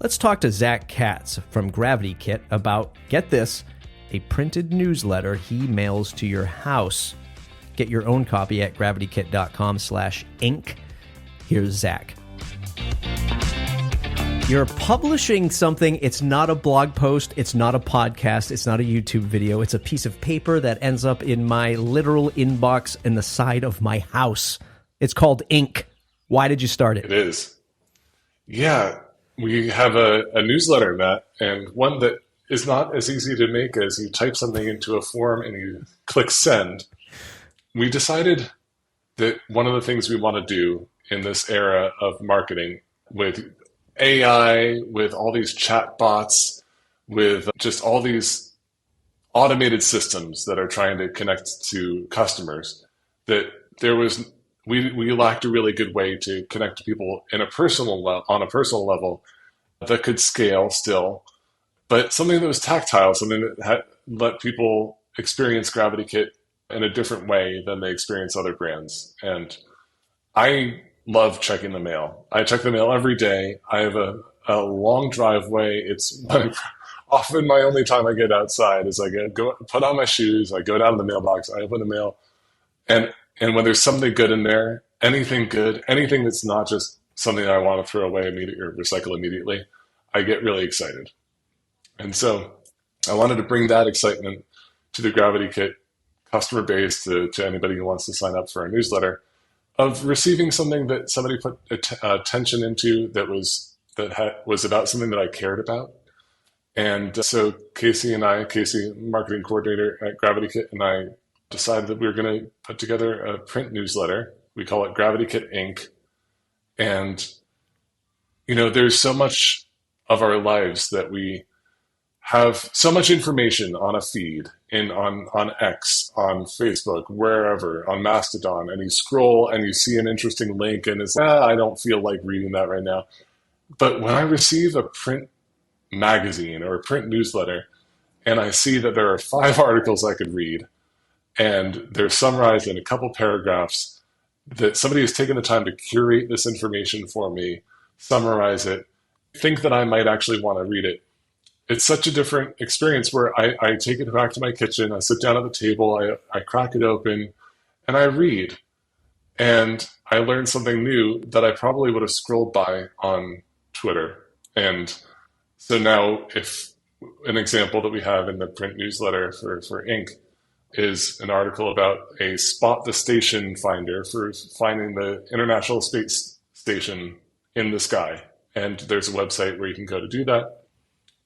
Let's talk to Zack Katz from GravityKit about, get this, a printed newsletter he mails to your house. Get your own copy at gravitykit.com/ink. Here's Zack. You're publishing something. It's not a blog post. It's not a podcast. It's not a YouTube video. It's a piece of paper that ends up in my literal inbox in the side of my house. It's called Ink. Why did you start it? It is. Yeah, we have a newsletter, Matt, and one that is not as easy to make as you type something into a form and you click send. We decided that one of the things we want to do in this era of marketing with AI, with all these chat bots, with just all these automated systems that are trying to connect to customers, that we lacked a really good way to connect to people on a personal level that could scale still, but something that was tactile, something that let people experience GravityKit in a different way than they experience other brands. And I love checking the mail. I check the mail every day. I have a long driveway. It's often my only time I get outside is I go put on my shoes, I go down to the mailbox, I open the mail, and when there's something good in there, anything good, anything that's not just something I want to throw away immediately or recycle immediately, I get really excited. And so I wanted to bring that excitement to the GravityKit customer base, to anybody who wants to sign up for our newsletter, of receiving something that somebody put attention into that was about something that I cared about. And so Casey, marketing coordinator at GravityKit, and I decided that we were going to put together a print newsletter. We call it GravityKit Ink. And, there's so much of our lives that we have so much information on a feed, on X, on Facebook, wherever, on Mastodon, and you scroll and you see an interesting link and it's, I don't feel like reading that right now. But when I receive a print magazine or a print newsletter and I see that there are 5 articles I could read and they're summarized in a couple paragraphs, that somebody has taken the time to curate this information for me, summarize it, think that I might actually want to read it. It's such a different experience where I take it back to my kitchen, I sit down at the table, I crack it open, and I read. And I learn something new that I probably would have scrolled by on Twitter. And so now, if an example that we have in the print newsletter for Ink is an article about a spot the station finder for finding the International Space Station in the sky. And there's a website where you can go to do that.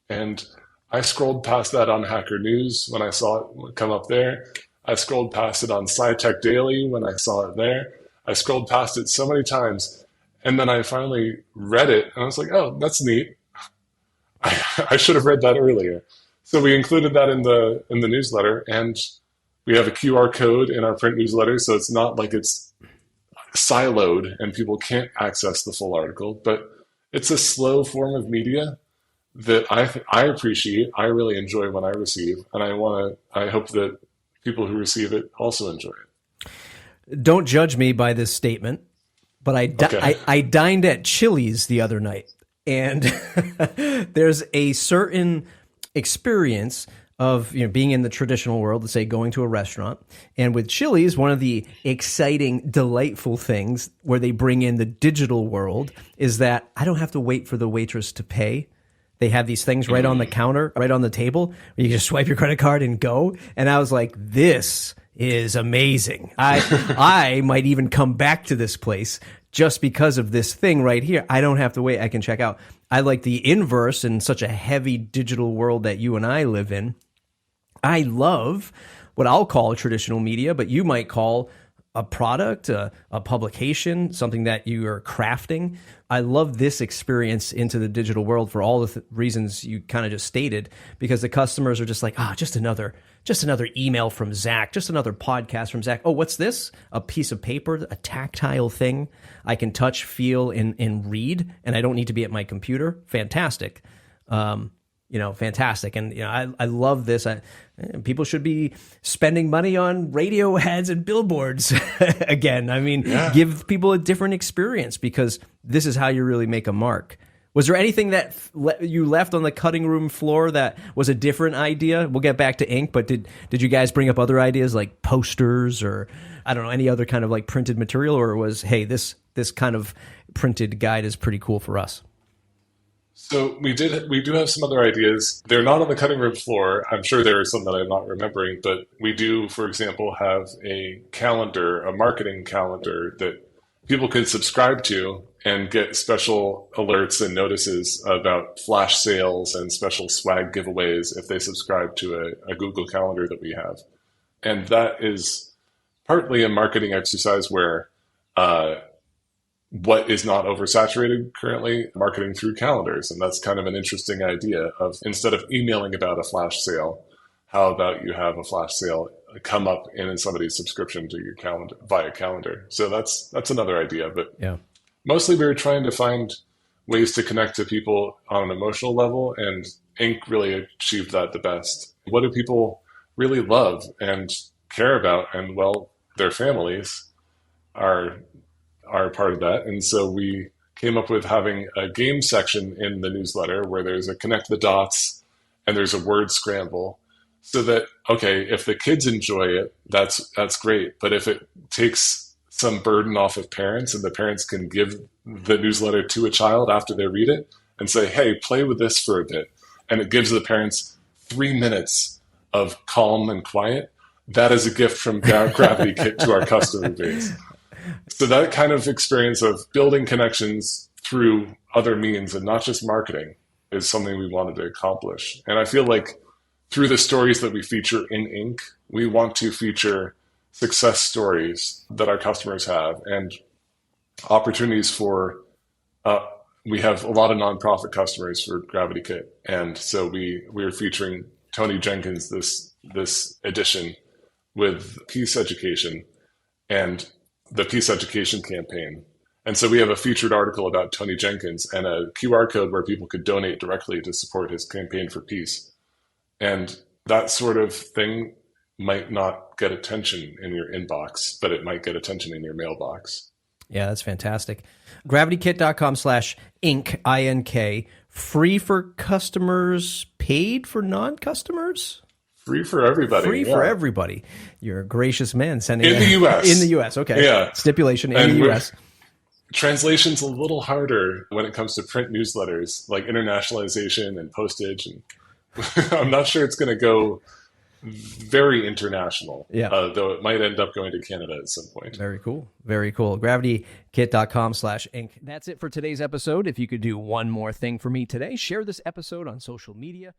And I scrolled past that on Hacker News when I saw it come up there. I scrolled past it on SciTech Daily when I saw it there. I scrolled past it so many times. And then I finally read it and I was like, oh, that's neat. I should have read that earlier. So we included that in the newsletter, and we have a QR code in our print newsletter, so it's not like it's siloed and people can't access the full article, but it's a slow form of media that I appreciate, I really enjoy when I receive, and I hope that people who receive it also enjoy it. Don't judge me by this statement, but I dined at Chili's the other night, and there's a certain experience of being in the traditional world, let's say going to a restaurant. And with Chili's, one of the exciting, delightful things where they bring in the digital world is that I don't have to wait for the waitress to pay. They have these things right on the counter, right on the table, where you just swipe your credit card and go. And I was like, this is amazing. I might even come back to this place just because of this thing right here. I don't have to wait. I can check out. I like the inverse in such a heavy digital world that you and I live in. I love what I'll call traditional media, but you might call a product, a publication, something that you are crafting. I love this experience into the digital world for all the reasons you kind of just stated, because the customers are just like, just another email from Zack, just another podcast from Zack. Oh, what's this? A piece of paper, a tactile thing I can touch, feel, and read, and I don't need to be at my computer. Fantastic. Fantastic. And, I love this. People should be spending money on radio ads and billboards again. I mean, Give people a different experience, because this is how you really make a mark Was there anything that you left on the cutting room floor that was a different idea? We'll get back to ink, but did you guys bring up other ideas like posters or, I don't know, any other kind of like printed material, or was, hey, this kind of printed guide is pretty cool for us? So we do have some other ideas. They're not on the cutting room floor. I'm sure there are some that I'm not remembering, but we do, for example, have a calendar, a marketing calendar that people can subscribe to and get special alerts and notices about flash sales and special swag giveaways if they subscribe to a Google Calendar that we have. And that is partly a marketing exercise where what is not oversaturated currently, marketing through calendars. And that's kind of an interesting idea of, instead of emailing about a flash sale, how about you have a flash sale come up in somebody's subscription to your calendar via calendar. So that's another idea. But yeah, mostly we were trying to find ways to connect to people on an emotional level, and ink really achieved that the best. What do people really love and care about? And well, their families are part of that. And so we came up with having a game section in the newsletter where there's a connect the dots and there's a word scramble, so that, okay, if the kids enjoy it, that's great. But if it takes some burden off of parents and the parents can give the newsletter to a child after they read it and say, hey, play with this for a bit, and it gives the parents 3 minutes of calm and quiet, that is a gift from GravityKit to our customer base. So that kind of experience of building connections through other means and not just marketing is something we wanted to accomplish. And I feel like through the stories that we feature in ink, we want to feature success stories that our customers have and opportunities for, we have a lot of nonprofit customers for GravityKit. And so we're featuring Tony Jenkins this edition with peace education and the peace education campaign. And so we have a featured article about Tony Jenkins and a QR code where people could donate directly to support his campaign for peace. And that sort of thing might not get attention in your inbox, but it might get attention in your mailbox. Yeah, that's fantastic. GravityKit.com/ink, INK, free for customers, paid for non-customers? Free for everybody. Free for everybody. You're a gracious man sending in the U.S. In the U.S. Okay. Yeah. Stipulation in the U.S. Translation's a little harder when it comes to print newsletters, like internationalization and postage. And I'm not sure it's going to go very international, though it might end up going to Canada at some point. Very cool. Very cool. GravityKit.com/ink. That's it for today's episode. If you could do one more thing for me today, share this episode on social media.